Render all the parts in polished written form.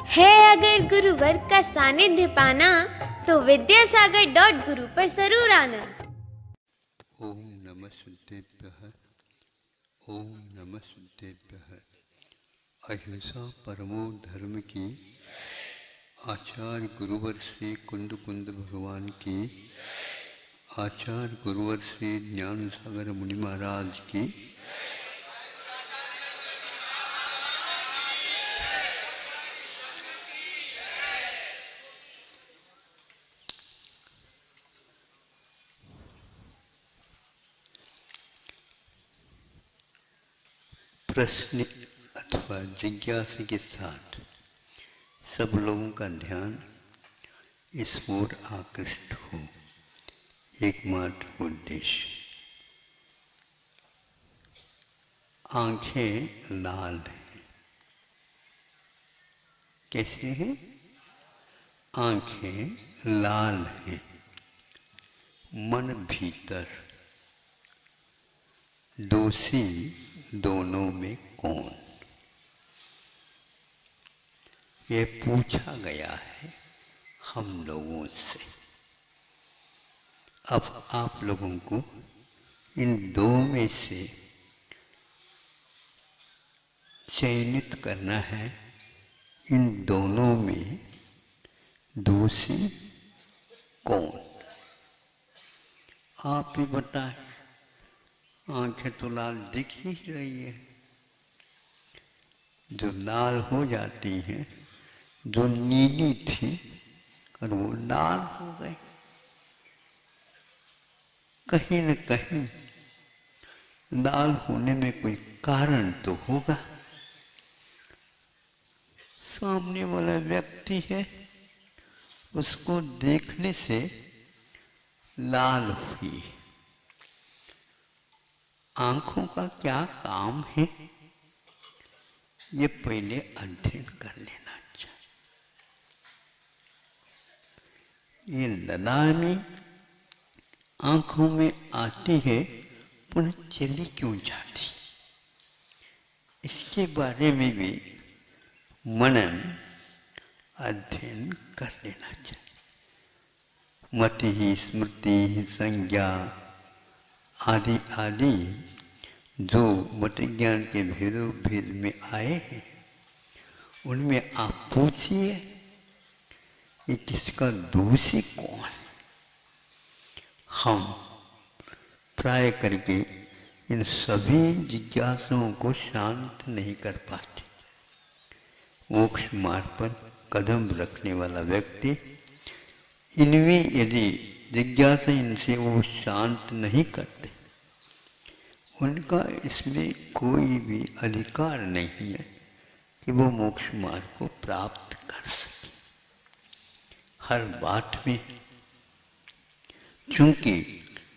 है अगर गुरुवर का सानिध्य पाना तो विद्यासागर.गुरु पर जरूर आना। ओम नमः शुद्धेभ्यः। ओम नमः शुद्धेभ्यः। अहिंसा परमो धर्म की आचार्य गुरुवर श्री कुंद कुंद भगवान की, आचार्य गुरुवर श्री ज्ञान सागर मुनि महाराज की, प्रश्न अथवा जिज्ञासा के साथ सब लोगों का ध्यान इस ओर आकृष्ट हो। एकमात्र उद्देश्य, आंखें लाल हैं। कैसे हैं? आंखें लाल हैं। मन भीतर, दोषी दोनों में कौन? ये पूछा गया है हम लोगों से। अब आप लोगों को इन दो में से चयनित करना है। इन दोनों में दोषी कौन? आप ही बताएं। आंखें तो लाल दिख ही रही है। जो लाल हो जाती हैं, जो नीली थी और वो लाल हो गई, कहीं न कहीं लाल होने में कोई कारण तो होगा। सामने वाला व्यक्ति है, उसको देखने से लाल हुई। आंखों का क्या काम है, ये पहले अध्ययन कर लेना चाहिए। ये ललामी आंखों में आती है, पुनः चली क्यों जाती, इसके बारे में भी मनन अध्ययन कर लेना चाहिए। मति, स्मृति, संज्ञा आदि आदि जो मत ज्ञान के भेदों भेद में आए हैं, उनमें आप पूछिए कि किसका दोषी कौन? हम प्राय करके इन सभी जिज्ञासाओं को शांत नहीं कर पाते। मोक्ष मार्ग पर कदम रखने वाला व्यक्ति, इनमें यदि जिज्ञासा इनसे वो शांत नहीं करते, उनका इसमें कोई भी अधिकार नहीं है कि वो मोक्ष मार्ग को प्राप्त कर सके। हर बात में चूंकि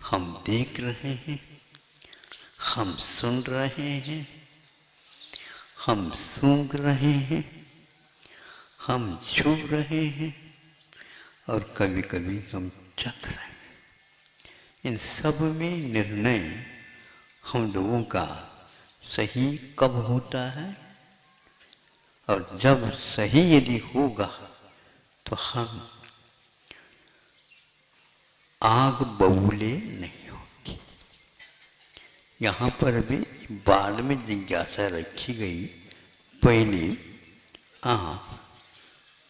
हम देख रहे हैं, हम सुन रहे हैं, हम सूंघ रहे हैं, हम छू रहे हैं और कभी कभी हम चख रहे हैं, इन सब में निर्णय हम लोगों का सही कब होता है? और जब सही यदि होगा तो हम आग बबूले नहीं होगी। यहाँ पर भी बाद में जिज्ञासा रखी गई।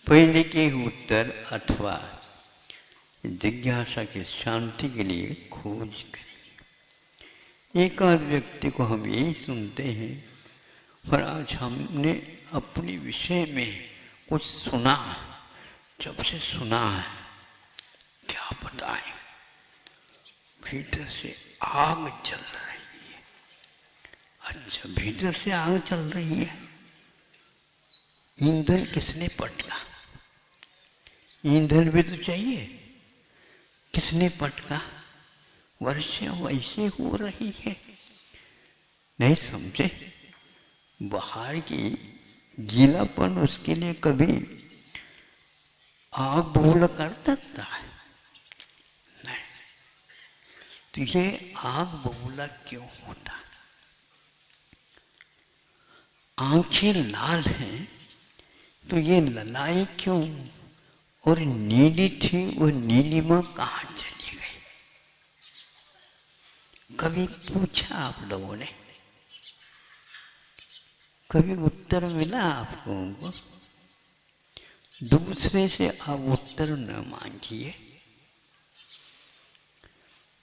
पहले के उत्तर अथवा जिज्ञासा की शांति के लिए खोज करिए। एक आध व्यक्ति को हम यही सुनते हैं, पर आज हमने अपने विषय में कुछ सुना, जब से सुना है क्या बताएं, भीतर से आग चल रही है। अच्छा, भीतर से आग चल रही है, ईंधन किसने पटका? ईंधन भी तो चाहिए, किसने पटका? वर्षा वैसे हो रही है, नहीं समझे? बाहर की गीलापन उसके लिए कभी आग बबूला कर सकता है? नहीं। तो ये आग बबूला क्यों होता? आंखें लाल हैं, तो ये ललाई क्यों और नीली थी, वो नीलिमा कहाँ चली गई? कभी पूछा आप लोगों ने? कभी उत्तर मिला आपको? उनको दूसरे से आप उत्तर न मांगिए।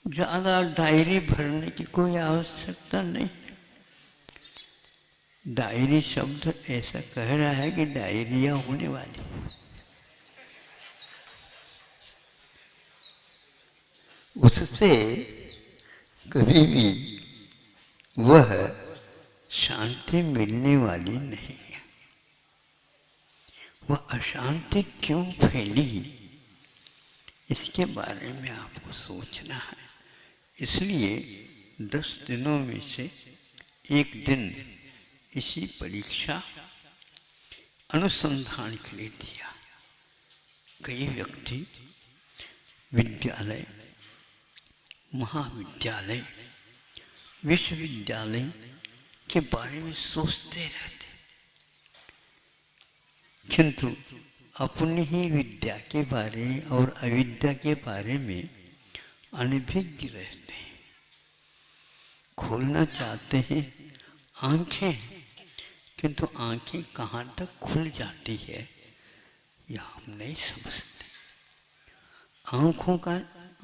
ज्यादा डायरी भरने की कोई आवश्यकता नहीं। डायरी शब्द ऐसा कह रहा है कि डायरिया होने वाली। उससे कभी भी वह शांति मिलने वाली नहीं है। वह अशांति क्यों फैली, इसके बारे में आपको सोचना है। इसलिए 10 दिनों में से एक दिन इसी परीक्षा अनुसंधान के लिए दिया। कई व्यक्ति विद्यालय, महाविद्यालय, विश्वविद्यालय के बारे में सोचते रहते, किंतु अपनी ही विद्या के बारे और अविद्या के बारे में अनभिज्ञ रहते हैं। खोलना चाहते हैं आंखें, किंतु आंखें कहाँ तक खुल जाती है यह हम नहीं समझते।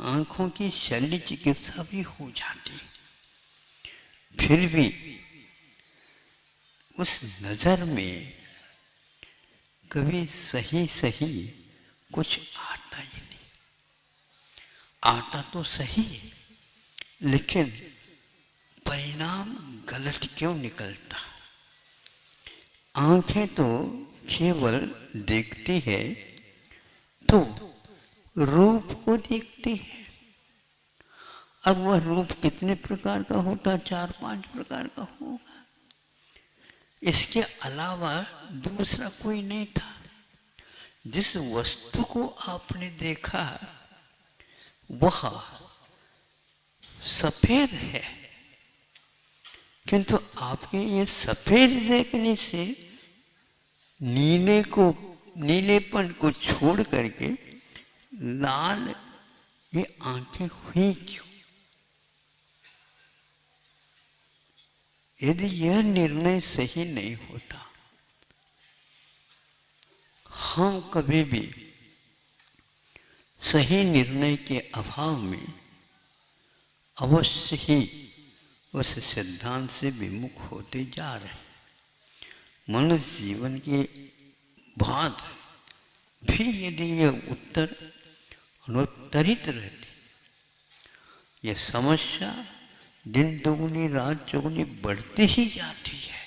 आंखों की शल्य चिकित्सा भी हो जाती, फिर भी उस नजर में कभी सही सही कुछ आता ही नहीं। आता तो सही, लेकिन परिणाम गलत क्यों निकलता? आंखें तो केवल देखती है तो रूप को देखती है। अब वह रूप कितने प्रकार का होता? 4-5 प्रकार का होगा। इसके अलावा दूसरा कोई नहीं था। जिस वस्तु को आपने देखा वह सफेद है, किंतु आपके ये सफेद देखने से नीलेपन को छोड़ करके लाल ये आंखें हुई क्यों? यदि यह निर्णय सही नहीं होता, हम कभी भी सही निर्णय के अभाव में अवश्य ही उस सिद्धांत से विमुख होते जा रहे हैं। मनुष्य जीवन के बाद भी यदि यह उत्तर अनुत्तरित रहती, यह समस्या दिन दोगुनी रात चौगुनी बढ़ती ही जाती है,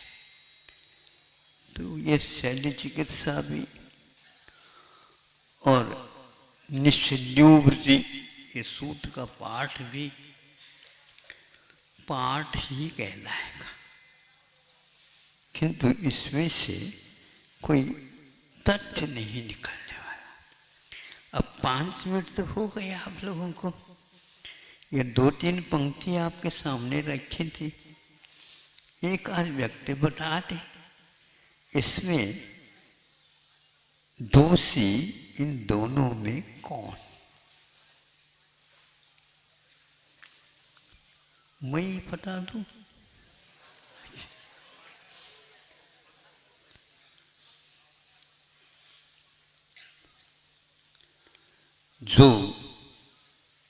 तो यह शल्य चिकित्सा भी और निश्चल्योवृत्ति ये सूत्र का पाठ भी पाठ ही कहलाएगा, किंतु इसमें से कोई तथ्य नहीं निकलने वाला। अब 5 मिनट तो हो गए आप लोगों को। ये 2-3 पंक्ति आपके सामने रखी थी, एक आध व्यक्ति बता दे इसमें दोषी इन दोनों में कौन? मैं ही बता दूं? जो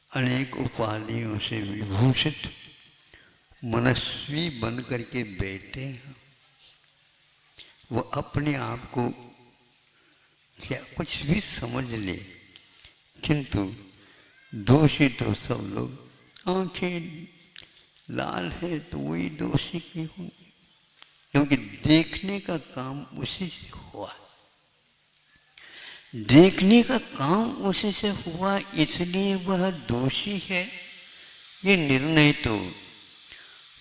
अनेक उपाधियों से विभूषित मनस्वी बन करके बैठे हैं, वो अपने आप को क्या कुछ भी समझ ले, किंतु दोषी तो सब लोग। आंखें लाल है तो वही दोषी की होंगी, क्योंकि देखने का काम उसी से हुआ। देखने का काम उसी से हुआ, इसलिए वह दोषी है। ये निर्णय तो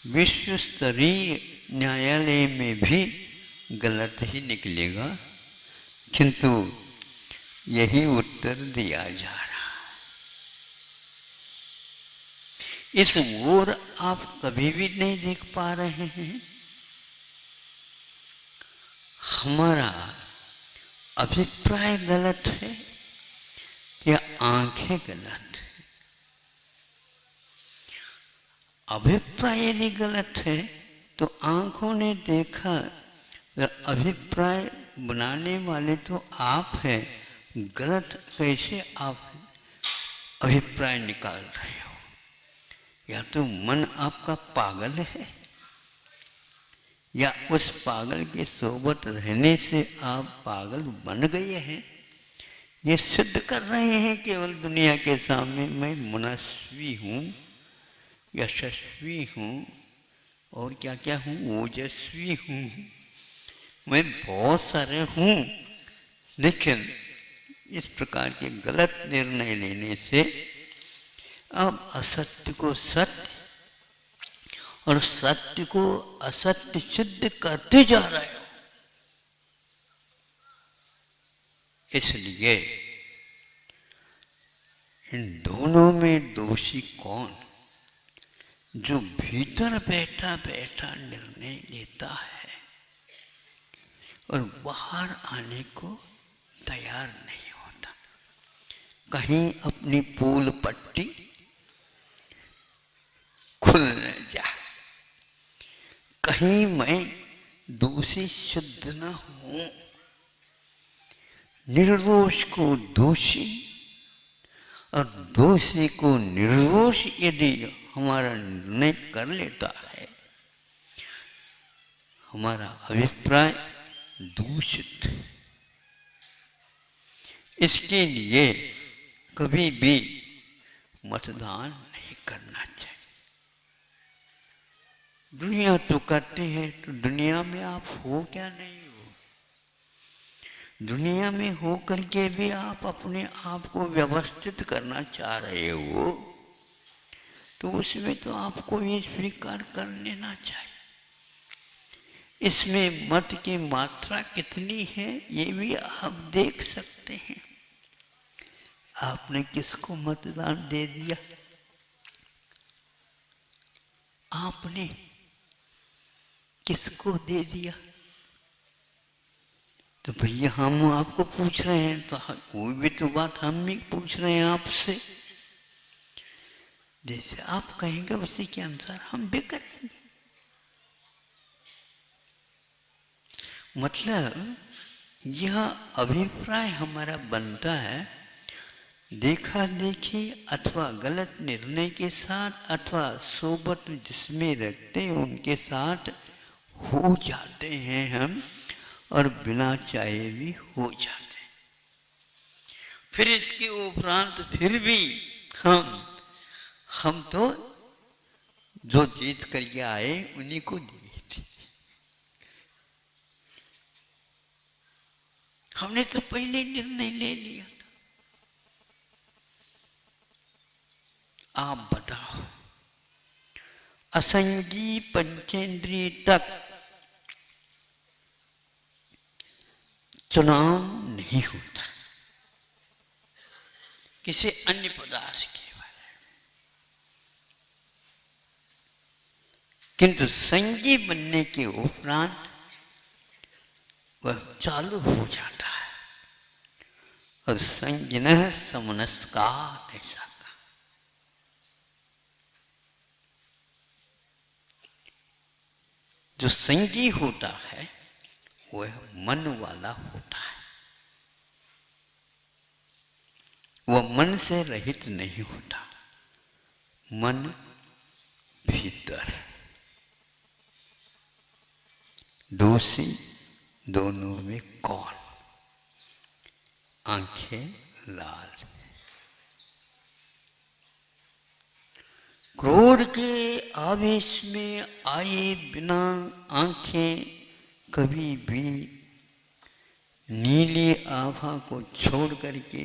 विश्व स्तरीय न्यायालय में भी गलत ही निकलेगा, किंतु यही उत्तर दिया जा रहा है। इस ओर आप कभी भी नहीं देख पा रहे हैं। हमारा अभिप्राय गलत है या आंखें गलत है? अभिप्राय यदि गलत है तो आंखों ने देखा, अभिप्राय बनाने वाले तो आप हैं, गलत कैसे आप अभिप्राय निकाल रहे हो? या तो मन आपका पागल है, या उस पागल के सोबत रहने से आप पागल बन गए हैं। ये सिद्ध कर रहे हैं केवल दुनिया के सामने, मैं मनस्वी हूँ, यशस्वी हूँ, और क्या क्या हूँ, ओजस्वी हूँ, मैं बहुत सारे हूँ। लेकिन इस प्रकार के गलत निर्णय लेने से आप असत्य को सत्य और सत्य को असत्य सिद्ध करते जा रहे हो। इसलिए इन दोनों में दोषी कौन? जो भीतर बैठा बैठा निर्णय लेता है और बाहर आने को तैयार नहीं होता। कहीं अपनी पूल पट्टी खुल न जाए, कहीं मैं दोषी शुद्ध न हूं। निर्दोष को दोषी और दोषी को निर्दोष यदि हमारा निर्णय कर लेता है, हमारा अभिप्राय दूषित। इसके लिए कभी भी मतदान नहीं करना चाहिए। दुनिया तो करते हैं, तो दुनिया में आप हो क्या नहीं हो? दुनिया में हो करके भी आप अपने आप को व्यवस्थित करना चाह रहे हो, तो उसमें तो आपको ये स्वीकार कर लेना चाहिए। इसमें मत की मात्रा कितनी है ये भी आप देख सकते हैं। आपने किसको मतदान दे दिया? आपने किसको दे दिया? तो भैया हम आपको पूछ रहे हैं, तो वो भी तो बात हम भी पूछ रहे हैं आपसे। जैसे आप कहेंगे उसी के अनुसार हम भी करेंगे। मतलब यह अभिप्राय हमारा बनता है देखा देखी अथवा गलत निर्णय के साथ, अथवा सोबत जिसमें रहते हैं उनके साथ हो जाते हैं हम, और बिना चाहे भी हो जाते हैं। फिर इसके उपरांत फिर भी हम तो जो जीत करके आए उन्हीं को दिए थे। हमने तो पहले निर्णय ले लिया था। आप बताओ, असंगी पंचेंद्रिय तक चुनाव नहीं होता किसी अन्य पदार्थ के बारे में, किंतु संगी बनने के उपरांत वह चालू हो जाता है। और संगिनः समनस्का, ऐसा का जो संगी होता है वह मन वाला होता है, वह मन से रहित नहीं होता। मन भीतर, दोषी दोनों में कौन? आंखें लाल। क्रोध के आवेश में आए बिना आंखें कभी भी नीली आभा को छोड़ करके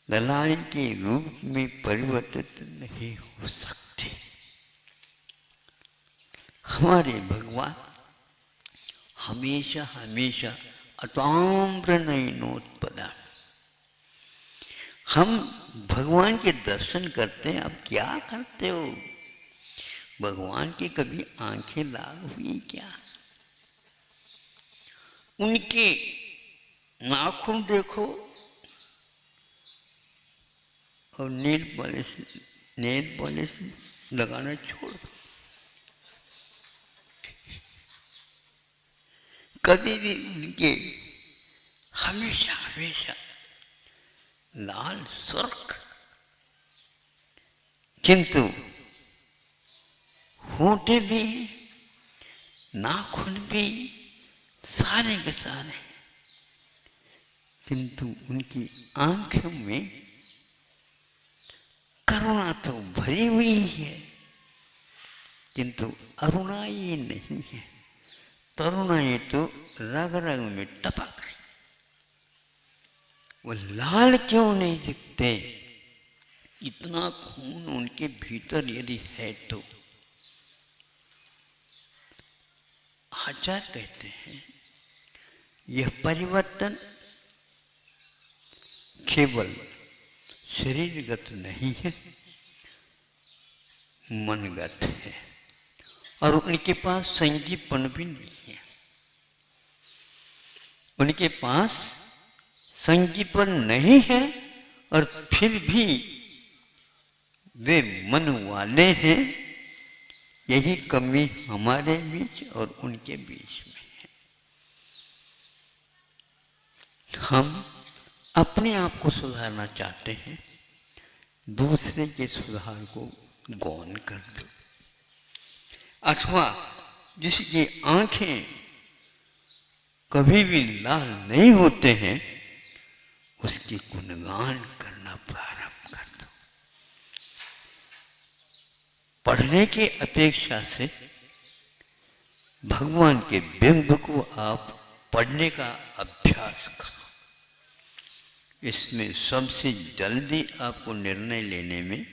ललाई के रूप में परिवर्तित नहीं हो सकते। हमारे भगवान हमेशा हमेशा अताम्र नयनोत्पदा। हम भगवान के दर्शन करते हैं, आप क्या करते हो? भगवान की कभी आंखें लाल हुई क्या? उनके नाखून देखो और नेल पॉलिश लगाना छोड़ दो। कभी भी उनके हमेशा हमेशा लाल सुर्ख, किंतु होंठे भी, नाखून भी सारे के सारे, किंतु उनकी आंखों में करुणा तो भरी हुई है, किंतु अरुणाई नहीं है। तरुणाई तो रग रग में टपक रही। वो लाल क्यों नहीं दिखते? इतना खून उनके भीतर यदि है तो। आचार्य कहते हैं यह परिवर्तन केवल शरीरगत नहीं है, मनगत है। और उनके पास संजीवपन भी नहीं है। उनके पास संजीवपन नहीं है और फिर भी वे मन वाले हैं। यही कमी हमारे बीच और उनके बीच में है। हम अपने आप को सुधारना चाहते हैं, दूसरे के सुधार को गौण कर दो। अथवा जिसकी आंखें कभी भी लाल नहीं होते हैं, उसकी गुणगान करना प्रारंभ कर दो। पढ़ने की अपेक्षा से भगवान के बिंब को आप पढ़ने का अभ्यास करो। इसमें सबसे जल्दी आपको निर्णय लेने में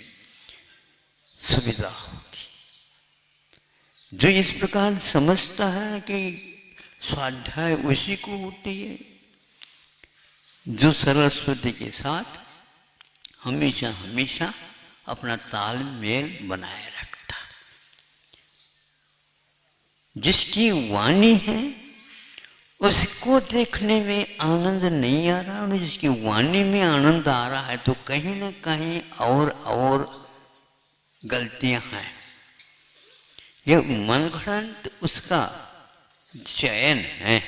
सुविधा होगी। जो इस प्रकार समझता है कि स्वाध्याय उसी को होती है जो सरस्वती के साथ हमेशा हमेशा अपना तालमेल बनाए रखता, जिसकी वाणी है उसको देखने में आनंद नहीं आ रहा, और जिसकी वाणी में आनंद आ रहा है तो कहीं न कहीं और गलतियां हैं। यह मनगढ़ंत उसका चयन है।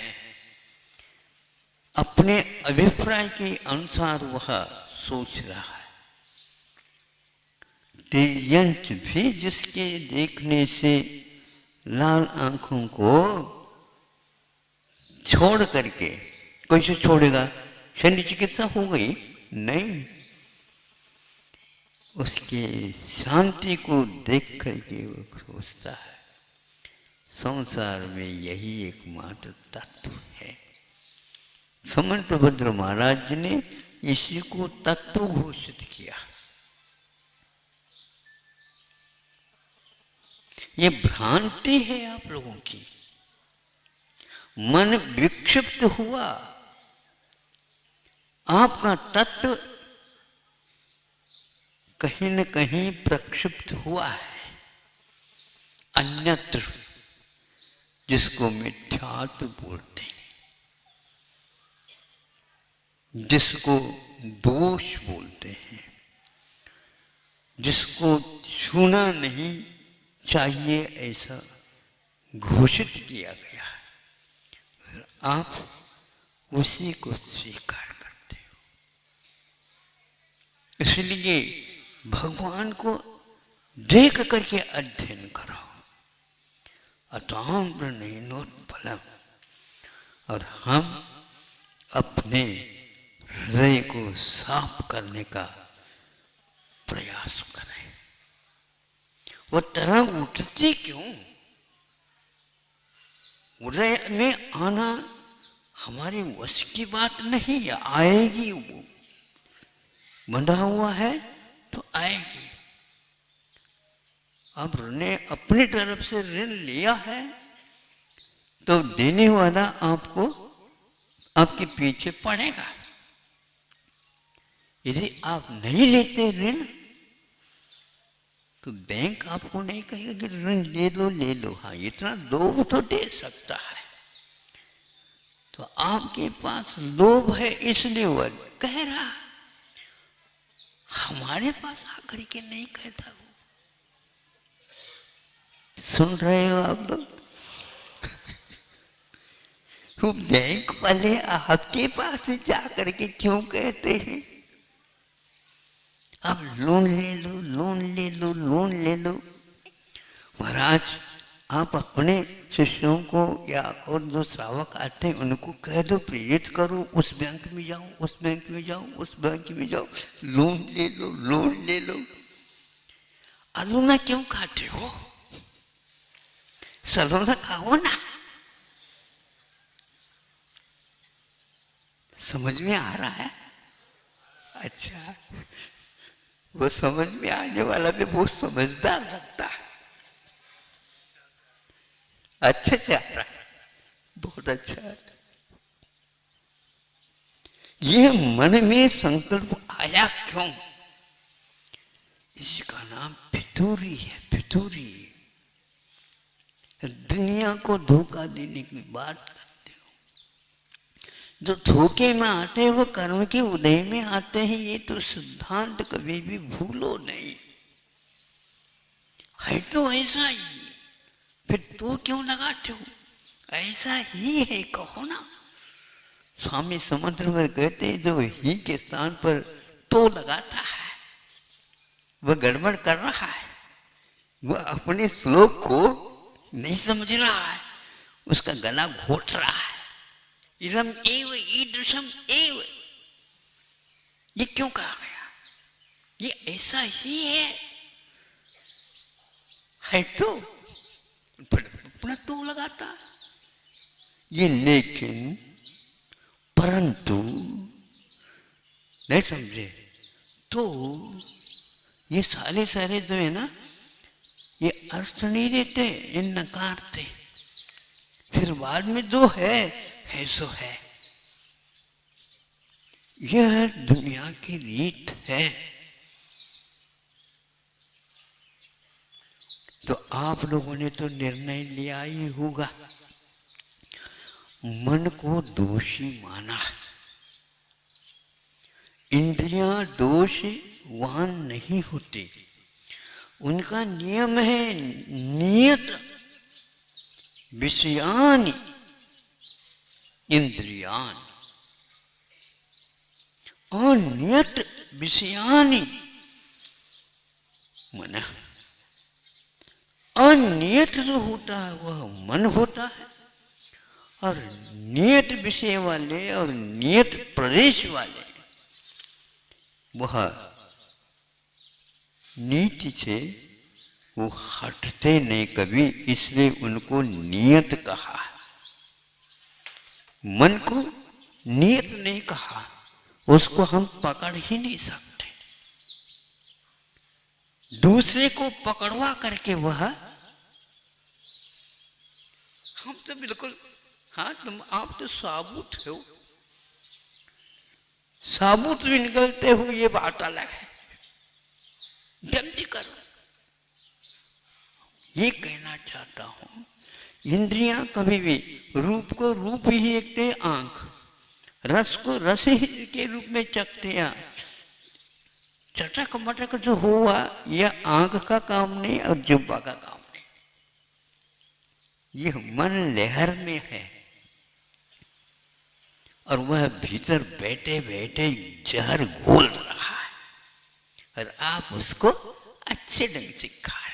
अपने अभिप्राय के अनुसार वह सोच रहा है। तिर्यंत भी जिसके देखने से लाल आंखों को छोड़ करके, कैसे छोड़ेगा? शल्य चिकित्सा हो गई? नहीं, उसके शांति को देख करके वो सोचता है संसार में यही एकमात्र तत्व है। समर्थ भद्र महाराज जी ने इसी को तत्व घोषित किया। ये भ्रांति है आप लोगों की। मन विक्षिप्त हुआ, आपका तत्व कहीं न कहीं प्रक्षिप्त हुआ है अन्यत्र, जिसको मिथ्यात्व बोलते हैं, जिसको दोष बोलते हैं, जिसको छूना नहीं चाहिए ऐसा घोषित किया गया है, फिर आप उसी को स्वीकार करते हो। इसलिए भगवान को देख करके अध्ययन करो। अताम प्रणयनोत्पलम। और हम अपने हृदय को साफ करने का प्रयास करें। वो तरंग उठती क्यों? हृदय में आना हमारे वश की बात नहीं है, आएगी। वो बंधा हुआ है तो आएगी। अब ने अपनी तरफ से ऋण लिया है तो देने वाला आपको आपके पीछे पड़ेगा। यदि आप नहीं लेते ऋण तो बैंक आपको नहीं कहेगा कि ऋण ले लो। हाँ, इतना दो तो दे सकता है, तो आपके पास लोभ है इसलिए वह कह रहा, हमारे पास आकर के नहीं कहता। वो सुन रहे हो आप लोग? वो बैंक वाले आपके पास जाकर के क्यों कहते हैं अब लोन ले लो, लोन ले लो, लोन ले लो? महाराज, आप अपने शिष्यों को या और जो श्रावक आते हैं उनको कह दो, प्रेरित करो, उस बैंक में जाओ, उस बैंक में जाओ, उस बैंक में जाओ, लोन ले लो, लोन ले लो। अलोना क्यों खाते हो? सलोना खाओ ना। समझ में आ रहा है? अच्छा, वो समझ में आने वाला भी बहुत समझदार लगता है। अच्छा से आ रहा है, बहुत अच्छा है। ये मन में संकल्प आया क्यों? इसका नाम फितूरी है, फितूरी। दुनिया को धोखा देने की बात करते हो। जो धोखे में आते हैं वो कर्म के उदय में आते हैं, ये तो सिद्धांत कभी भी भूलो नहीं। है तो ऐसा ही, फिर तो क्यों लगाते हो? ऐसा ही है कहो ना। स्वामी समुद्र में कहते हैं जो ही के स्थान पर तो लगाता है वह गड़बड़ कर रहा है, वह अपने श्लोक को नहीं समझ रहा है, उसका गला घोट रहा है। इदम एव ईदृशम एव, ये क्यों कहा गया? ये ऐसा ही है तो अपना तो लगाता है ये। लेकिन परंतु नहीं समझे तो ये सारे जो है ना, ये अर्थ नहीं देते, ये नकारते। फिर बाद में जो है सो है। यह दुनिया की रीत है। तो आप लोगों ने तो निर्णय लिया ही होगा, मन को दोषी माना। इंद्रियां दोषवान नहीं होती, उनका नियम है नियत विषयानि इंद्रियान, और नियत विषयानि मन। अनियत जो होता है वह मन होता है, और नियत विषय वाले और नियत प्रदेश वाले वह नीति से वो हटते नहीं कभी, इसलिए उनको नियत कहा। मन को नियत नहीं कहा, उसको हम पकड़ ही नहीं सकते। दूसरे को पकड़वा करके वह, हम तो बिल्कुल, हाँ आप तो साबुत हो, साबुत भी निकलते हो, ये बात अलग है। जल्दी करो, ये कहना चाहता हूं। इंद्रियां कभी भी रूप को रूप ही देखते हैं, आंख रस को रस ही के रूप में चखते हैं। चटक मटक जो हुआ यह आंख का काम नहीं और जुब्बा का काम नहीं, यह मन लहर में है, और वह भीतर बैठे बैठे जहर घोल रहा है, और आप उसको अच्छे ढंग से खा रहे।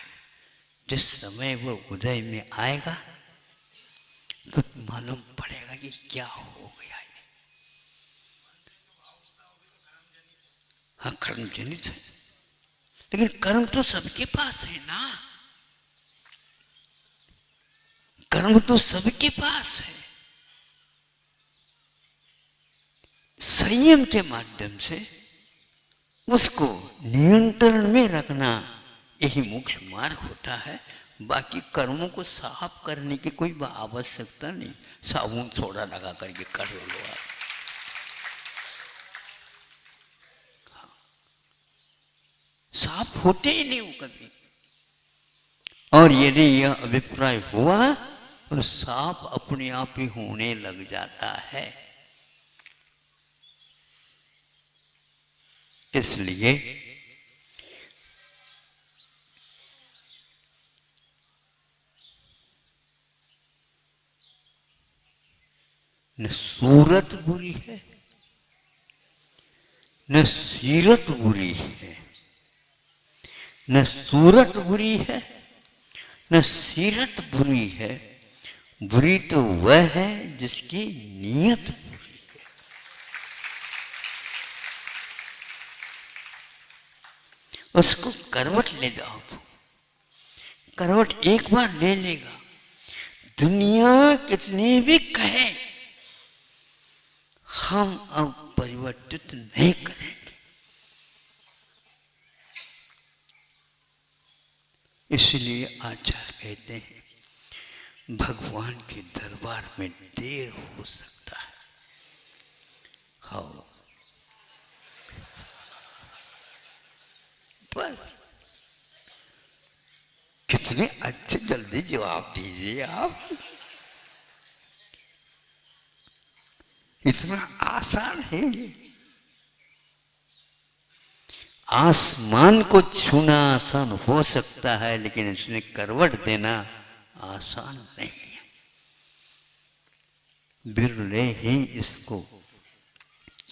जिस समय वो उदय में आएगा तो मालूम पड़ेगा कि क्या हो गया है। हाँ, कर्म जनित है, लेकिन कर्म तो सबके पास है ना, कर्म तो सबके पास है। संयम के माध्यम से उसको नियंत्रण में रखना, यही मोक्ष मार्ग होता है। बाकी कर्मों को साफ करने की कोई आवश्यकता नहीं, साबुन सोडा लगा करके कर लो आप। हाँ, साफ होते ही नहीं वो कभी। और यदि यह अभिप्राय हुआ और साफ अपने आप ही होने लग जाता है। इसलिए न सूरत बुरी है, न सीरत बुरी है। न सूरत बुरी है, न सीरत बुरी है। बुरी तो वह है जिसकी नीयत बुरी है। उसको करवट ले जाओ तो करवट एक बार ले लेगा, दुनिया कितनी भी कहे हम अब परिवर्तित नहीं करेंगे। इसलिए आचार्य कहते हैं भगवान के दरबार में देर हो सकता है। हाँ, बस कितने अच्छे जल्दी जवाब दीजिए आप। इतना आसान है ये। आसमान को छूना आसान हो सकता है, लेकिन इसमें करवट देना आसान नहीं है। बिरले ही इसको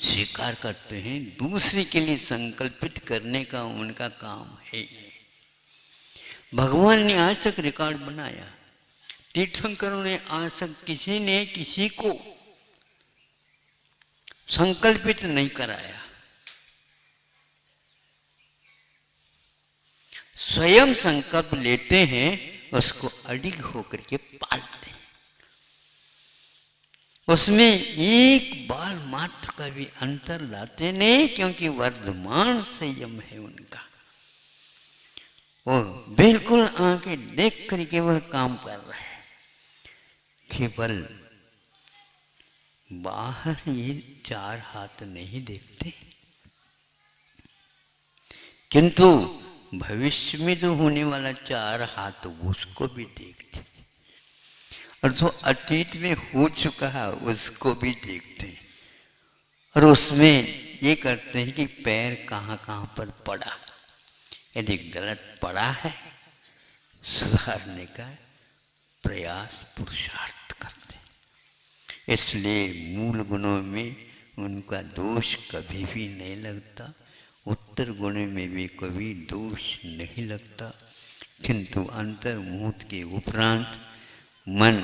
स्वीकार करते हैं। दूसरे के लिए संकल्पित करने का उनका काम है। भगवान ने आज तक रिकॉर्ड बनाया, तीर्थंकरों ने आज तक किसी ने किसी को संकल्पित नहीं कराया। स्वयं संकल्प लेते हैं, उसको अडिग होकर के पालते हैं। उसमें एक बाल मात्र का भी अंतर लाते नहीं, क्योंकि वर्धमान संयम है उनका। वो बिल्कुल आंखें देख करके वह काम कर रहे हैं। केवल बाहर ये चार हाथ नहीं देखते, किंतु भविष्य में जो होने वाला चार हाथ उसको भी देखते, और जो अतीत में हो चुका है उसको भी देखते हैं। और उसमें ये करते हैं कि पैर कहाँ कहाँ पर पड़ा, यदि गलत पड़ा है सुधारने का प्रयास पुरुषार्थ करते हैं। इसलिए मूल गुणों में उनका दोष कभी भी नहीं लगता, उत्तर गुण में भी कभी दोष नहीं लगता, किंतु अंतर्मुहूर्त के उपरांत मन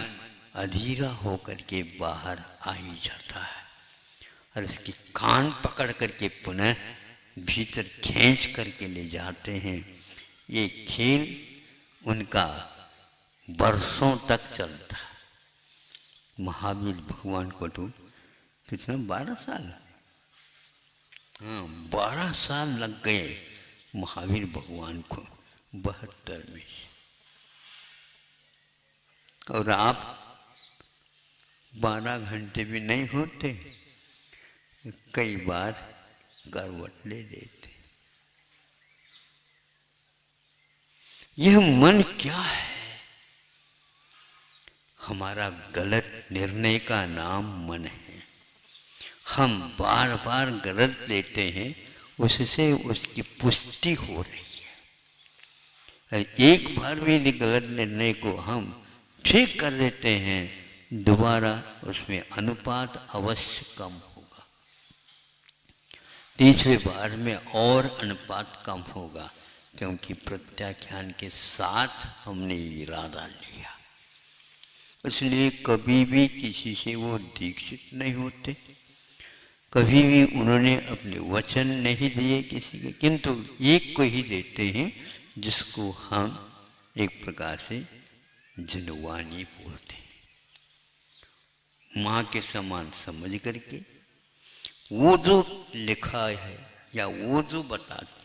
अधीरा होकर के बाहर आ ही जाता है, और इसकी कान पकड़ करके पुनः भीतर खींच करके ले जाते हैं। ये खेल उनका वर्षों तक चलता है। महावीर भगवान को तो कितना 12 साल, हाँ 12 साल लग गए महावीर भगवान को 72 में। और आप 12 घंटे भी नहीं होते, कई बार करवट ले लेते। यह मन क्या है? हमारा गलत निर्णय का नाम मन है। हम बार बार गलत लेते हैं, उससे उसकी पुष्टि हो रही है। एक बार भी यदि गलत निर्णय को हम ठीक कर देते हैं, दोबारा उसमें अनुपात अवश्य कम होगा, तीसरे बार में और अनुपात कम होगा, क्योंकि प्रत्याख्यान के साथ हमने इरादा लिया। इसलिए कभी भी किसी से वो दीक्षित नहीं होते, कभी भी उन्होंने अपने वचन नहीं दिए किसी के, किंतु एक को ही देते हैं जिसको हम एक प्रकार से जिनवानी बोलते हैं। माँ के समान समझ करके वो जो लिखा है या वो जो बताते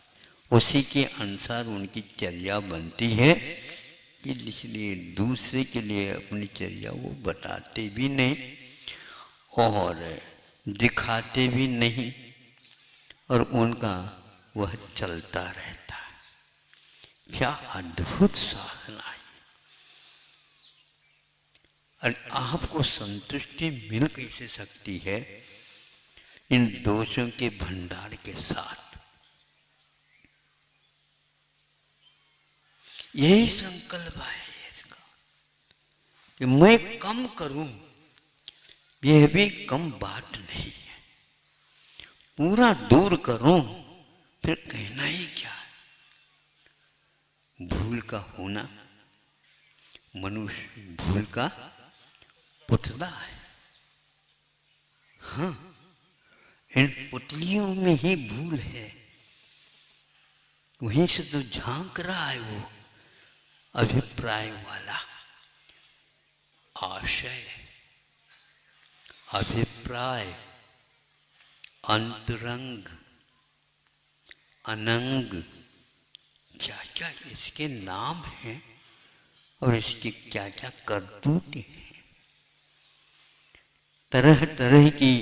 उसी के अनुसार उनकी चर्या बनती है। कि इसलिए दूसरे के लिए अपनी चर्या वो बताते भी नहीं और दिखाते भी नहीं, और उनका वह चलता रहता है। क्या अद्भुत साधना है! और आपको संतुष्टि मिल कैसे सकती है इन दोषों के भंडार के साथ? यही संकल्प है इसका कि मैं कम करूं। यह भी कम बात नहीं है। पूरा दूर करूं फिर कहना ही क्या है। भूल का होना, मनुष्य भूल का पुतला है। हाँ, इन पुतलियों में ही भूल है। वहीं से तो झांक रहा है वो अभिप्राय वाला। आशय, अभिप्राय, अंतरंग, अनंग, क्या क्या इसके नाम हैं और इसकी क्या क्या करतूतें हैं। तरह तरह की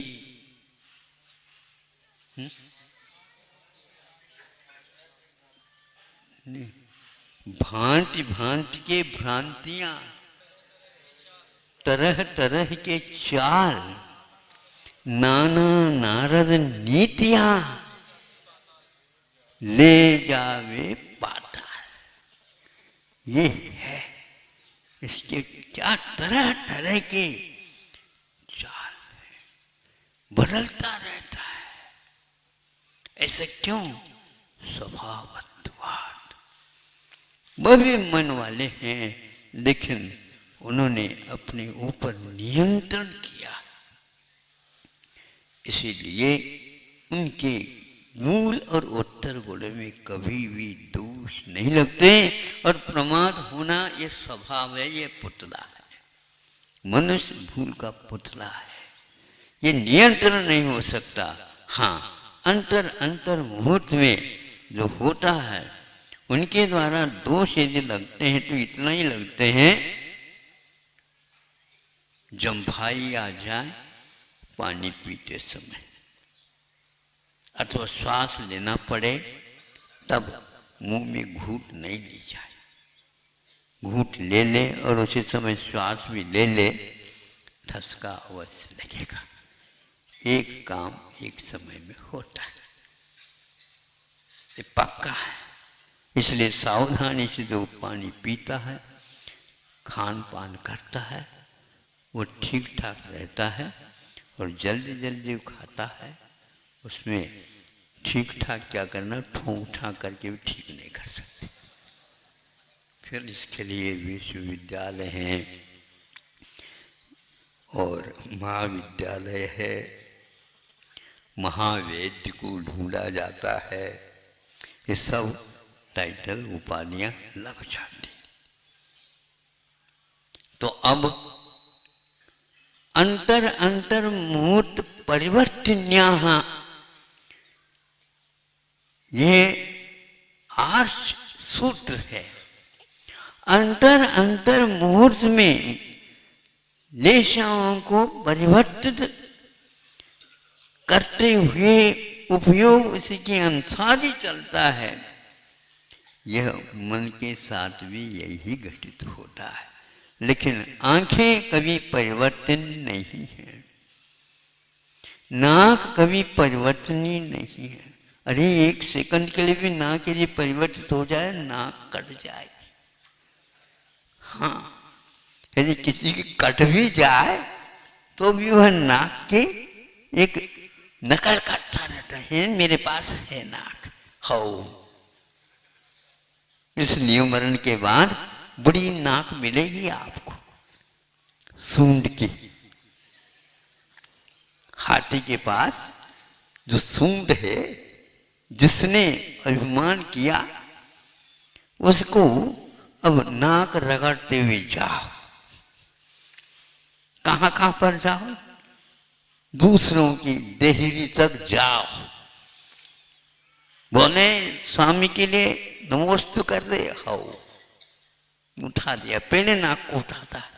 भांति भांति के भ्रांतियां, तरह तरह के चाल, नाना नारद नीतियां ले जावे पाताल। ये है इसके क्या तरह तरह के चाल है, बदलता रहता है। ऐसे क्यों? स्वभावत्वात्। वह भी मन वाले हैं, लेकिन उन्होंने अपने ऊपर नियंत्रण किया, इसीलिए उनके मूल और उत्तर गुण में कभी भी दोष नहीं लगते। और प्रमाद होना ये स्वभाव है, ये पुतला है। मनुष्य भूल का पुतला है, ये नियंत्रण नहीं हो सकता। हाँ, अंतर अंतर मुहूर्त में जो होता है उनके द्वारा दोष यदि लगते हैं तो इतना ही लगते हैं, जम्भाई आ जाए पानी पीते समय, अथवा श्वास लेना पड़े तब मुंह में घूंट नहीं ली जाए। घूंट ले ले और उसी समय श्वास भी ले ले, ठसका अवश्य लगेगा। एक काम एक समय में होता है, ये पक्का है। इसलिए सावधानी से जो पानी पीता है, खान पान करता है, वो ठीक ठाक रहता है। और जल्दी जल्दी खाता है, उसमें ठीक ठाक क्या करना, ठोंक ठाक करके भी ठीक नहीं कर सकते। फिर इसके लिए विश्वविद्यालय हैं और महाविद्यालय है, महावेद्य को ढूंढा जाता है। ये सब टाइटल उपाधियां लग जाती। तो अब अंतर अंतर मुहूर्त परिवर्तन्याः, ये आर्ष सूत्र है। अंतर अंतर मुहूर्त में लेशाओं को परिवर्तित करते हुए उपयोग उसी के अनुसार ही चलता है। यह मन के साथ भी यही घटित होता है, लेकिन आंखें कभी परिवर्तन नहीं है, नाक कभी परिवर्तनीय नहीं है। अरे एक सेकंड के लिए भी नाक के लिए परिवर्तित हो जाए, नाक कट जाए। हाँ, यदि किसी की कट भी जाए तो भी वह नाक के एक नकल करता रहता है, मेरे पास है नाक हो। इसलिए मरण के बाद बड़ी नाक मिलेगी आपको, सूंड की। हाथी के पास जो सूंड है, जिसने अभिमान किया, उसको अब नाक रगड़ते हुए जाओ। कहां कहां पर जाओ? दूसरों की देहरी तक जाओ। बोले स्वामी के लिए नमोस्तु कर दे, हो उठा दिया, पहले नाक को उठाता है,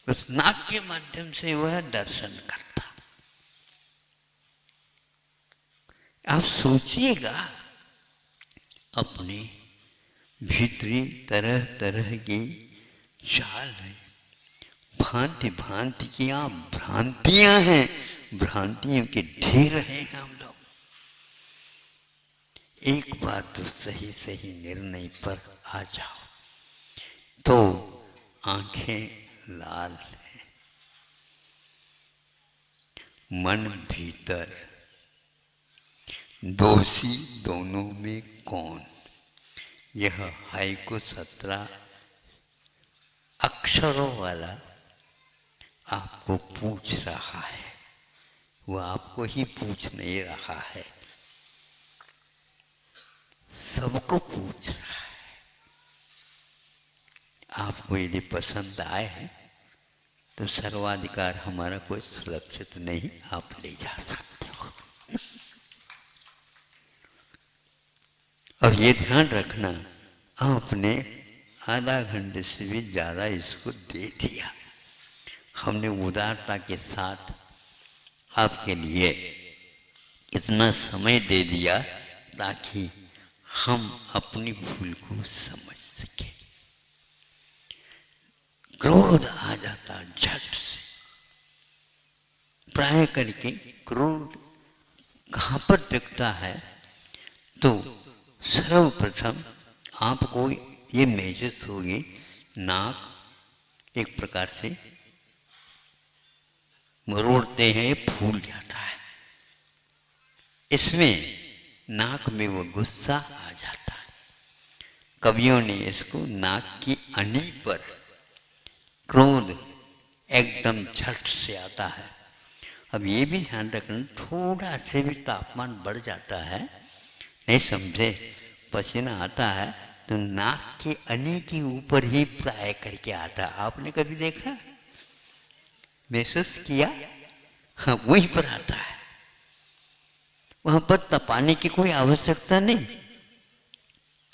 उस नाक के माध्यम से वह दर्शन करता। आप सोचिएगा, अपने भीतरी तरह तरह की चाल है, भांति भांति की आप भ्रांतियां हैं, भ्रांतियों के ढेर हैं हम लोग। एक बार तो सही सही निर्णय पर आ जाओ तो आंखें लाल हैं, मन भीतर, दोषी दोनों में कौन। यह हाइकु 17 अक्षरों वाला आपको पूछ रहा है, वो आपको ही पूछ नहीं रहा है, सबको पूछ रहा है। आपको यदि पसंद आए है तो सर्वाधिकार हमारा कोई सुरक्षित नहीं, आप ले जा सकते हो। और ये ध्यान रखना, आपने आधा घंटे से भी ज़्यादा इसको दे दिया, हमने उदारता के साथ आपके लिए इतना समय दे दिया ताकि हम अपनी भूल को समझ सके। क्रोध आ जाता झट से, प्राय करके क्रोध कहाँ पर दिखता है तो सर्वप्रथम आपको ये महसूस होगी, नाक एक प्रकार से मरोड़ते हैं, फूल जाता है, इसमें नाक में वो गुस्सा आ जाता है। कवियों ने इसको नाक की अनी पर क्रोध एकदम झट से आता है। अब ये भी ध्यान रखना, थोड़ा से भी तापमान बढ़ जाता है, नहीं समझे, पसीना आता है तो नाक के अनी के ऊपर ही प्राय करके आता है। आपने कभी देखा, महसूस किया? हाँ, वहीं पर आता है, वहां पर तपाने की कोई आवश्यकता नहीं,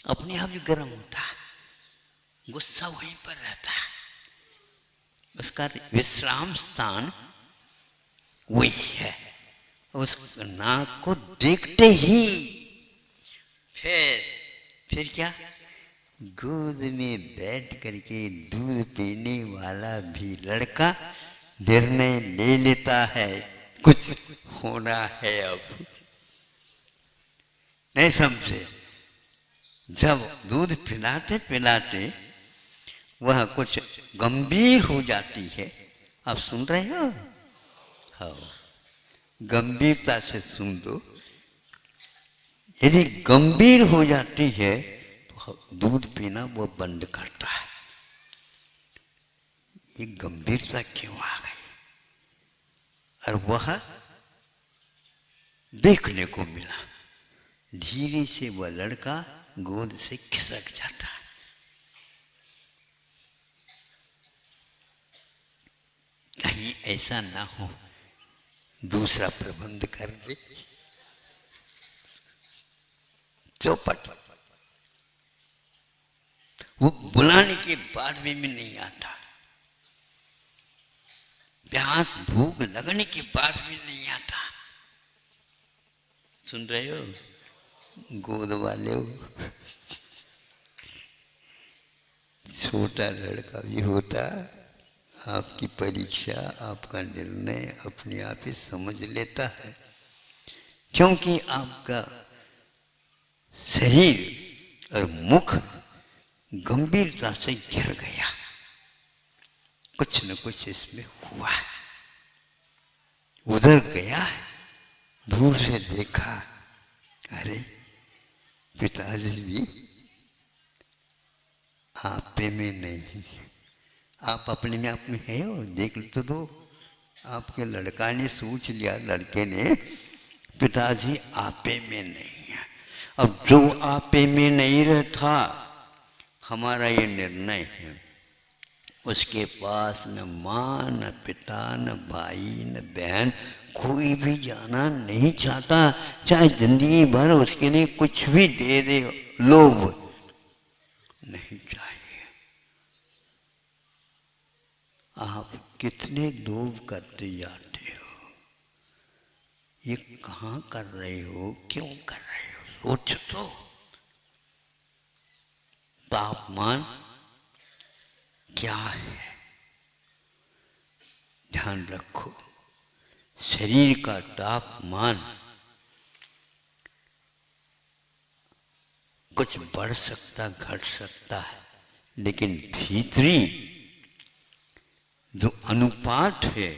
अपने आप ही गर्म होता है, गुस्सा वहीं पर रहता है, उसका विश्राम स्थान वही है। उस नाक को देखते ही फिर क्या, गोद में बैठ करके दूध पीने वाला भी लड़का निर्णय ले लेता है, कुछ होना है अब, नहीं समझे। जब दूध पिलाते पिलाते वह कुछ गंभीर हो जाती है, आप सुन रहे हो? हाँ, गंभीरता से सुन दो। यदि गंभीर हो जाती है तो दूध पीना वो बंद करता है। ये गंभीरता क्यों आ गई? और वह देखने को मिला, धीरे से वह लड़का गोद से खिसक जाता है। कहीं ऐसा ना हो दूसरा प्रबंध कर दे, चौपट। वो बुलाने के बाद भी नहीं आता, प्यास भूख लगने के बाद भी नहीं आता। सुन रहे हो गोद वाले हो? छोटा लड़का भी होता, आपकी परीक्षा, आपका निर्णय अपने आप ही समझ लेता है, क्योंकि आपका शरीर और मुख गंभीरता से गिर गया, कुछ न कुछ इसमें हुआ। उधर गया, दूर से देखा, अरे पिताजी भी आपे में नहीं, आप अपने में आप में है हो, देख तो दो। आपके लड़का ने सोच लिया, लड़के ने, पिताजी आपे में नहीं है। अब जो आपे में नहीं रहता, हमारा ये निर्णय है, उसके पास न माँ न पिता न भाई न बहन कोई भी जाना नहीं चाहता, चाहे जिंदगी भर उसके लिए कुछ भी दे दे, लोभ नहीं चाहिए। आप कितने लोभ करते जाते हो, ये कहाँ कर रहे हो, क्यों कर रहे हो, सोच तो। तापमान क्या है, ध्यान रखो। शरीर का तापमान कुछ बढ़ सकता, घट सकता है, लेकिन भीतरी जो अनुपात है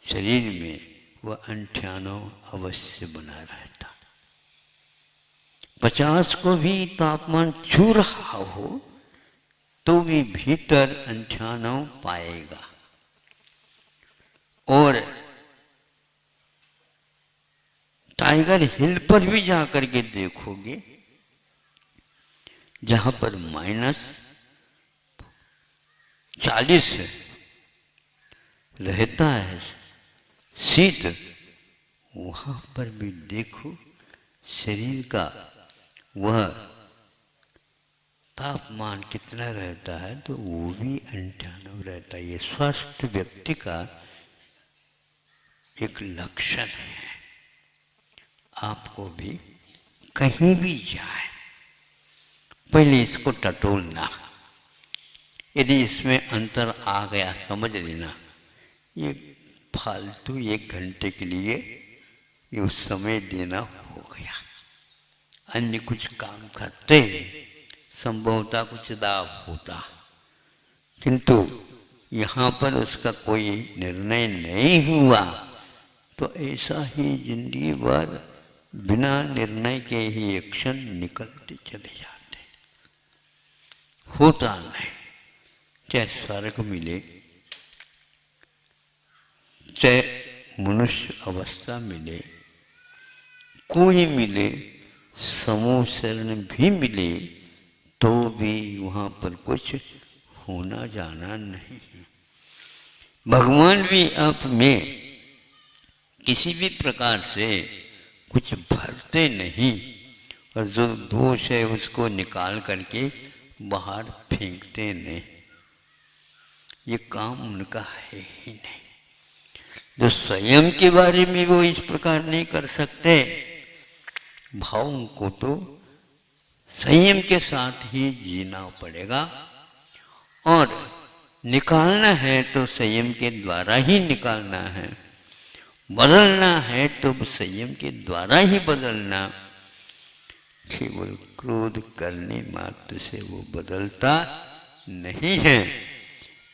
शरीर में वह 98 अवश्य बना रहता। 50 को भी तापमान छू रहा हो तो भी भीतर 98 पाएगा। और टाइगर हिल पर भी जाकर के देखोगे, जहां पर -40 रहता है शीत, वहां पर भी देखो शरीर का वह तापमान कितना रहता है, तो वो भी 98 रहता है। ये स्वस्थ व्यक्ति का एक लक्षण है। आपको भी कहीं भी जाए पहले इसको टटोलना, यदि इसमें अंतर आ गया समझ लेना ये फालतू 1 घंटे के लिए ये उस समय देना हो गया। अन्य कुछ काम करते संभवतः कुछ लाभ होता, किंतु यहाँ पर उसका कोई निर्णय नहीं हुआ तो ऐसा ही जिंदगी भर बिना निर्णय के ही एक्शन निकलते चले जाते, होता नहीं। चाहे स्वर्ग मिले, चाहे मनुष्य अवस्था मिले, कोई मिले, समूह शरण भी मिले, तो भी वहाँ पर कुछ होना जाना नहीं है। भगवान भी आप में किसी भी प्रकार से कुछ भरते नहीं, और जो दोष है उसको निकाल करके बाहर फेंकते नहीं। ये काम उनका है ही नहीं। जो स्वयं के बारे में वो इस प्रकार नहीं कर सकते, भावों को तो संयम के साथ ही जीना पड़ेगा, और निकालना है तो संयम के द्वारा ही निकालना है, बदलना है तो संयम के द्वारा ही बदलना। केवल क्रोध करने मात्र से वो बदलता नहीं है।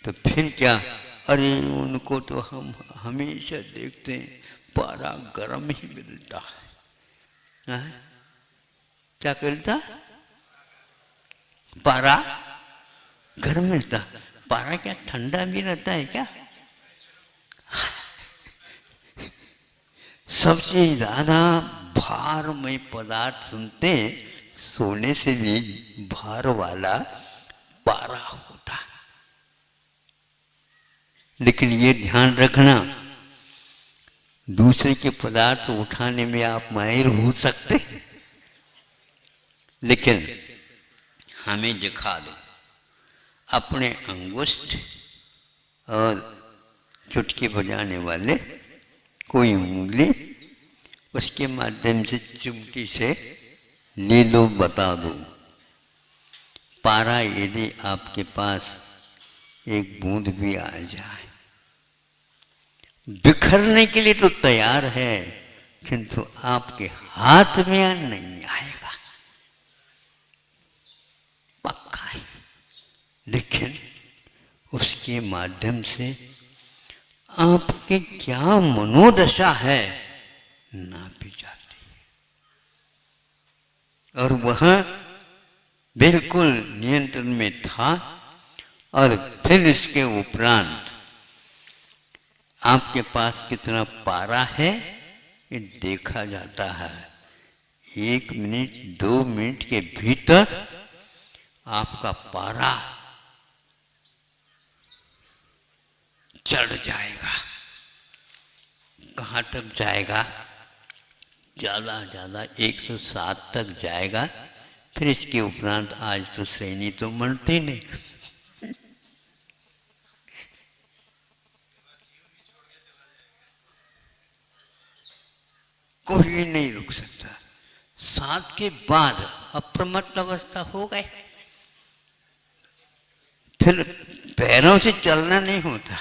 तो फिर क्या, अरे उनको तो हम हमेशा देखते हैं पारा गर्म ही मिलता है। क्या मिलता? पारा गर्म मिलता। पारा क्या ठंडा भी रहता है क्या? सबसे ज्यादा भारमय पदार्थ सुनते सोने से भी भार वाला पारा होता। लेकिन ये ध्यान रखना, दूसरे के पदार्थ उठाने में आप माहिर हो सकते, लेकिन हमें दिखा दो अपने अंगुष्ठ और चुटकी बजाने वाले कोई उंगली, उसके माध्यम से चिमटी से ले लो, बता दो। पारा यदि आपके पास एक बूंद भी आ जाए, बिखरने के लिए तो तैयार है, किंतु आपके हाथ में नहीं आएगा, पक्का है। लेकिन उसके माध्यम से आपके क्या मनोदशा है नापी जाती है, और वह बिल्कुल नियंत्रण में था। और फिर इसके उपरांत आपके पास कितना पारा है ये देखा जाता है। 1 मिनट 2 मिनट के भीतर आपका पारा चढ़ जाएगा। कहाँ तक जाएगा? ज़्यादा ज़्यादा 107 तक जाएगा। फिर इसके उपरांत आज तो श्रेणी तो मनती नहीं। कोई नहीं रुक सकता। 7 के बाद अप्रमत्त अवस्था हो गए, फिर पैरों से चलना नहीं होता,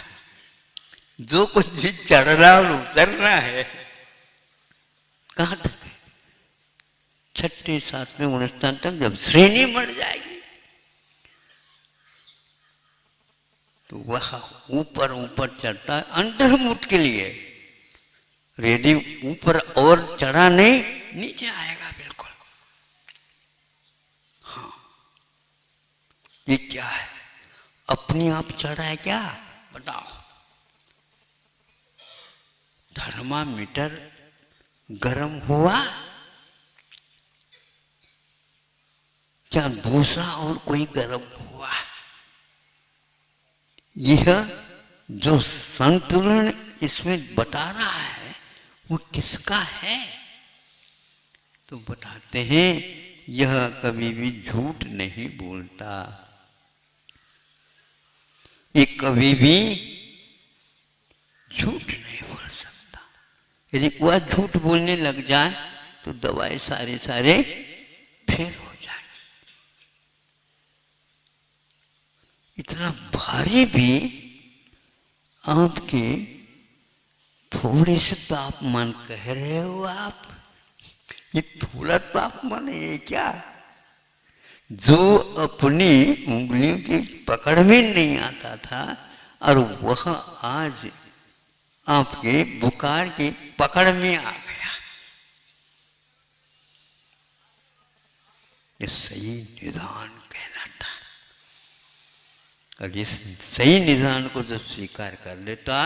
जो कुछ भी चढ़ना और उतरना है कहाँ तक है? छठे सातवें गुण स्थान तक जब श्रेणी बढ़ जाएगी तो वह ऊपर ऊपर चढ़ता है अंतर्मुख के लिए। यदि ऊपर और चढ़ा नहीं, नीचे आएगा बिल्कुल। हाँ, ये क्या है? अपने आप चढ़ा है क्या? बताओ। थर्मामीटर गर्म हुआ क्या? दूसरा और कोई गर्म हुआ? यह जो संतुलन इसमें बता रहा है वो किसका है? तो बताते हैं यह कभी भी झूठ नहीं बोलता, ये कभी भी झूठ नहीं बोल सकता। यदि वह झूठ बोलने लग जाए तो दवाई सारे फेल हो जाए। इतना भारी भी आपके थोड़े से तापमान कह रहे हो आप, ये थोड़ा तापमान है क्या? जो अपनी उंगलियों की पकड़ में नहीं आता था और वह आज आपके बुखार की पकड़ में आ गया। ये सही निदान कहलाता है। और इस सही निदान को जो स्वीकार कर लेता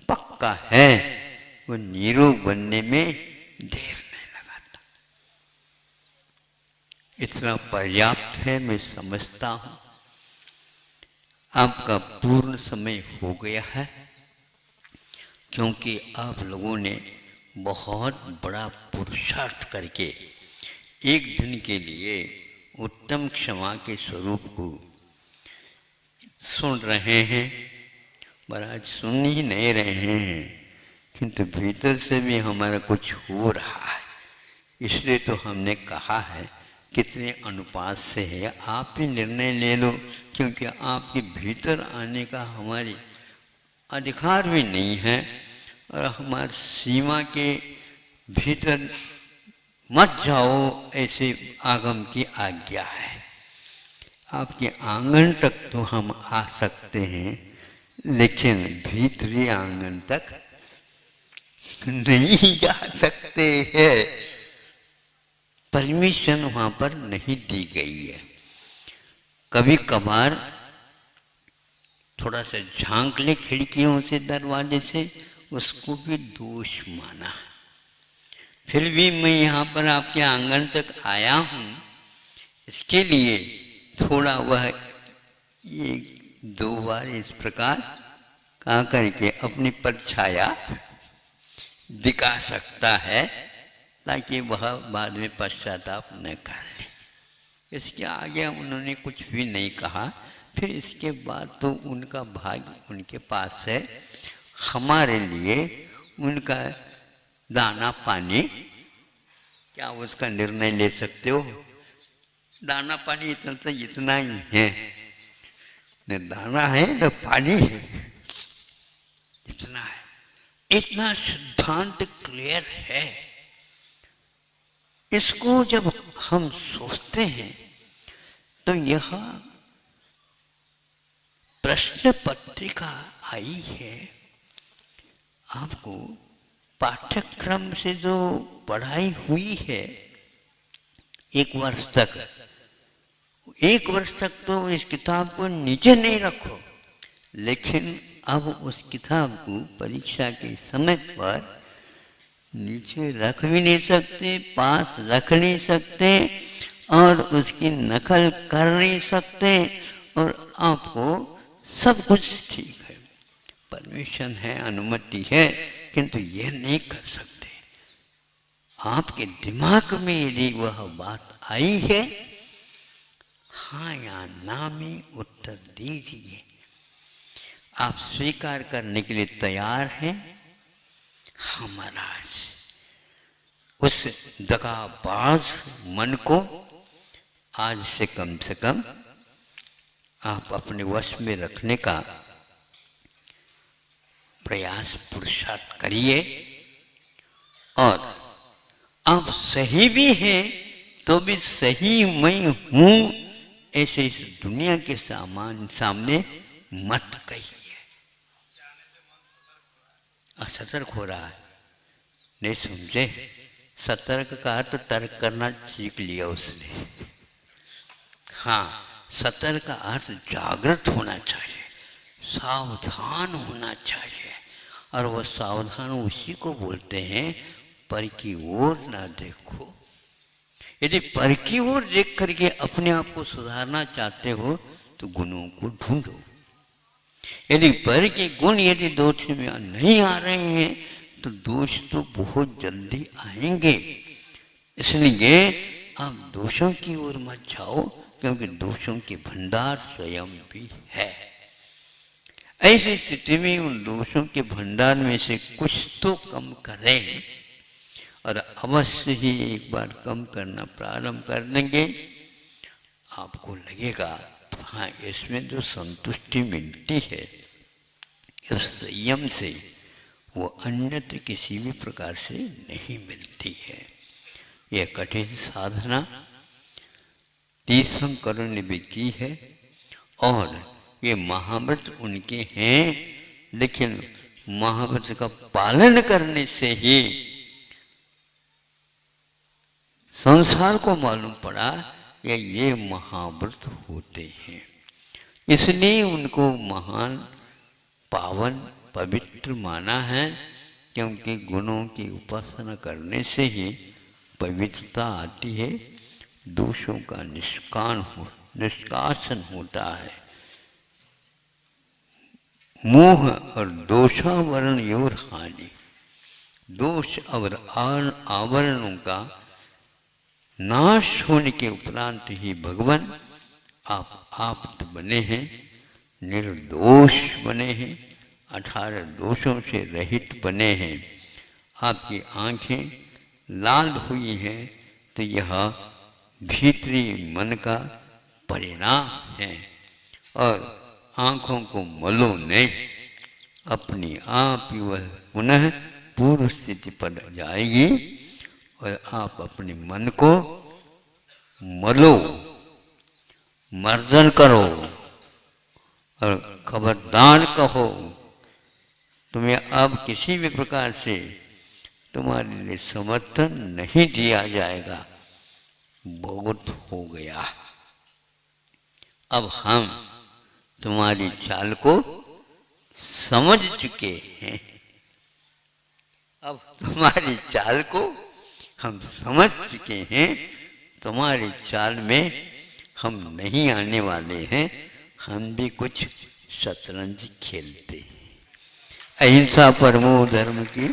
पक्का है वो निरोग बनने में देर नहीं लगाता। इतना पर्याप्त है, मैं समझता हूं। आपका पूर्ण समय हो गया है, क्योंकि आप लोगों ने बहुत बड़ा पुरुषार्थ करके एक दिन के लिए उत्तम क्षमा के स्वरूप को सुन रहे हैं। पर आज सुन ही नहीं रहे हैं, किंतु भीतर से भी हमारा कुछ हो रहा है। इसलिए तो हमने कहा है कितने अनुपात से है आप ही निर्णय ले लो, क्योंकि आपके भीतर आने का हमारी अधिकार भी नहीं है और हमारी सीमा के भीतर मत जाओ ऐसे आगम की आज्ञा है। आपके आंगन तक तो हम आ सकते हैं, लेकिन भीतरी आंगन तक नहीं जा सकते हैं। परमिशन वहां पर नहीं दी गई है। कभी कभार थोड़ा सा झांक ले खिड़कियों से, दरवाजे से, उसको भी दोष माना। फिर भी मैं यहाँ पर आपके आंगन तक आया हूँ, इसके लिए थोड़ा वह एक दो बार इस प्रकार कहा करके अपनी परछाया दिखा सकता है, ताकि वह बाद में पश्चाताप न कर ले। इसके आगे उन्होंने कुछ भी नहीं कहा। फिर इसके बाद तो उनका भाग्य उनके पास है, हमारे लिए उनका दाना पानी क्या उसका निर्णय ले सकते हो? दाना पानी इतना तो इतना ही है, न दाना है न पानी है, इतना है। इतना सिद्धांत क्लियर है। इसको जब हम सोचते हैं तो यह प्रश्न पत्रिका आई है, आपको पाठ्यक्रम से जो पढ़ाई हुई है एक वर्ष तक तो इस किताब को नीचे नहीं रखो, लेकिन अब उस किताब को परीक्षा के समय पर नीचे रख भी नहीं सकते, पास रख नहीं सकते और उसकी नकल कर नहीं सकते, और आपको सब कुछ ठीक है, परमिशन है, अनुमति है, किंतु यह नहीं कर सकते। आपके दिमाग में यदि वह बात आई है, हाँ या ना में उत्तर दीजिए। आप स्वीकार करने के लिए तैयार हैं? हाँ महाराज, उस दगाबाज मन को आज से कम आप अपने वश में रखने का प्रयास पुरुषार्थ करिए। और आप सही भी हैं तो भी सही मैं हूं ऐसे इस दुनिया के सामने मत कहिए। असतर्क हो रहा है, नहीं समझे? सतर्क का अर्थ तर्क करना सीख लिया उसने। हाँ, सतर्क का अर्थ जागृत होना चाहिए, सावधान होना चाहिए। और वह सावधान उसी को बोलते हैं पर की ओर ना देखो। यदि पर की ओर देख करके अपने आप को सुधारना चाहते हो तो गुणों को ढूंढो। यदि पर के गुण यदि दोष में नहीं आ रहे हैं तो दोष तो बहुत जल्दी आएंगे। इसलिए आप दोषों की ओर मत जाओ, क्योंकि दोषों के भंडार स्वयं भी है। ऐसी स्थिति में उन दोषों के भंडार में से कुछ तो कम करें, और अवश्य ही एक बार कम करना प्रारंभ कर देंगे, आपको लगेगा हाँ इसमें जो संतुष्टि मिलती है इस संयम से वो अन्यत्र किसी भी प्रकार से नहीं मिलती है। यह कठिन साधना तीर्थंकरों ने भी की है और ये महाव्रत उनके हैं, लेकिन महाव्रत का पालन करने से ही संसार को मालूम पड़ा कि ये महाव्रत होते हैं। इसलिए उनको महान, पावन, पवित्र माना है, क्योंकि गुणों की उपासना करने से ही पवित्रता आती है, दोषों का निष्कासन होता है। मोह और दोषावरण योर हानि, दोष और आवरणों का नाश होने के उपरांत ही भगवान आप आप्त बने हैं, निर्दोष बने हैं, 18 दोषों से रहित बने हैं। आपकी आंखें लाल हुई हैं तो यह भीतरी मन का परिणाम है, और आंखों को मलो नहीं, अपनी आप ही वह पुनः पूर्व स्थिति पर जाएगी, और आप अपने मन को मलो, मर्दन करो और खबरदार कहो, तुम्हें अब किसी भी प्रकार से तुम्हारे लिए समर्थन नहीं दिया जाएगा, बहुत हो गया। अब हम तुम्हारी चाल को समझ चुके हैं, अब तुम्हारी चाल को हम समझ चुके हैं, तुम्हारी चाल में हम नहीं आने वाले हैं, हम भी कुछ शतरंज खेलते हैं। अहिंसा परमो धर्म की